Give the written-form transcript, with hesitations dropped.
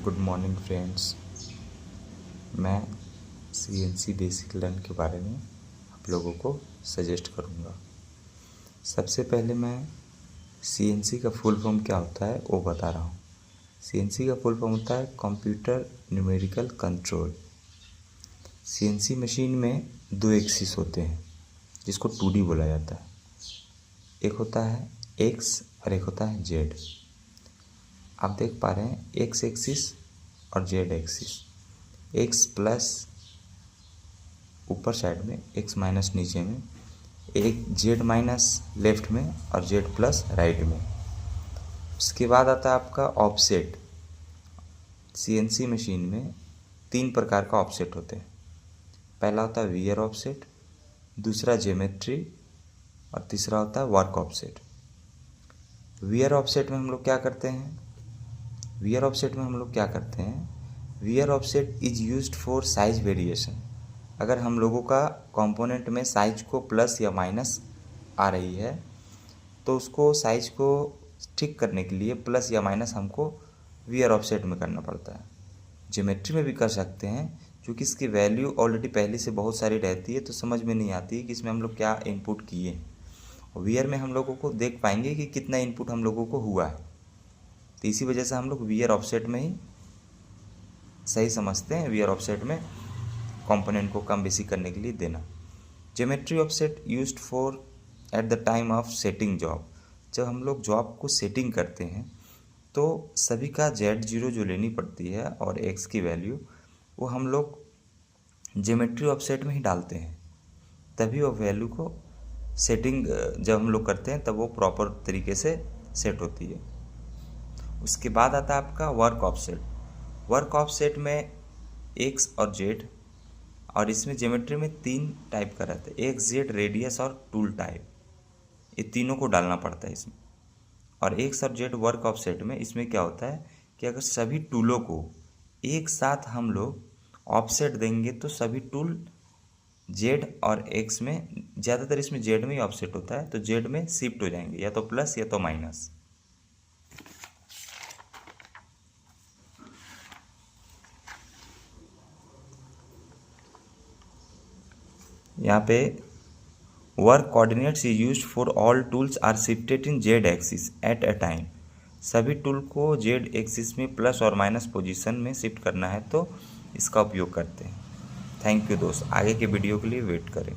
Good morning friends. मैं CNC basic learn के बारे में आप लोगों को सजेस्ट करूँगा। सबसे पहले मैं CNC का फुल फॉर्म क्या होता है वो बता रहा हूँ। CNC का फुल फॉर्म होता है computer numerical control. CNC machine में दो एक्सिस होते हैं जिसको 2D बोला जाता है। एक होता है X और एक होता है Z। आप देख पा रहे हैं X एक्सिस और Z एक्सिस। X प्लस ऊपर साइड में, X माइनस नीचे में, एक Z माइनस लेफ्ट में और Z प्लस राइट में। उसके बाद आता है आपका ऑफसेट। CNC मशीन में 3 प्रकार का ऑफसेट होते हैं। पहला होता है वियर ऑफसेट, दूसरा ज्योमेट्री और तीसरा होता है वर्क ऑफसेट। वियर ऑफसेट में हम लोग क्या करते हैं? Wear offset is used for size variation. अगर हम लोगों का कंपोनेंट में साइज को प्लस या माइनस आ रही है तो उसको साइज को ठीक करने के लिए प्लस या माइनस हमको वियर ऑफसेट में करना पड़ता है। ज्योमेट्री में भी कर सकते हैं क्योंकि इसकी वैल्यू ऑलरेडी पहले से बहुत सारी रहती है तो समझ में नहीं आती है कि इसमें हम लोग क्या इनपुट किए। वियर में हम लोगों को देख पाएंगे कि कितना इनपुट हम लोगों को हुआ है, तो इसी वजह से हम लोग वियर ऑफसेट में ही सही समझते हैं। वियर ऑफसेट में कंपोनेंट को कम बेसी करने के लिए देना। Geometry offset used for at the time of setting job. जब हम लोग जॉब को सेटिंग करते हैं तो सभी का Z0 जो लेनी पड़ती है और X की वैल्यू वो हम लोग ज्योमेट्री ऑफसेट में ही डालते हैं, तभी वो वैल्यू को सेटिंग जब हम लोग करते हैं तब वो प्रॉपर तरीके से सेट होती है। उसके बाद आता है आपका वर्क ऑफसेट। वर्क ऑफसेट में X और Z, और इसमें ज्योमेट्री में 3 टाइप का रहता है, X, Z, रेडियस और टूल टाइप। ये तीनों को डालना पड़ता है इसमें। और X और Z वर्क ऑफसेट में इसमें क्या होता है कि अगर सभी टूलों को एक साथ हम लोग ऑफसेट देंगे तो सभी टूल Z और X में, ज़्यादातर इसमें Z में ही ऑफसेट होता है, तो Z में शिफ्ट हो जाएंगे, या तो प्लस या तो माइनस। यहाँ पे work coordinates is used for all tools are shifted in Z axis at a time. सभी टूल को Z एक्सिस में प्लस और माइनस पोजीशन में शिफ्ट करना है तो इसका उपयोग करते हैं। थैंक यू दोस्त, आगे के वीडियो के लिए वेट करें।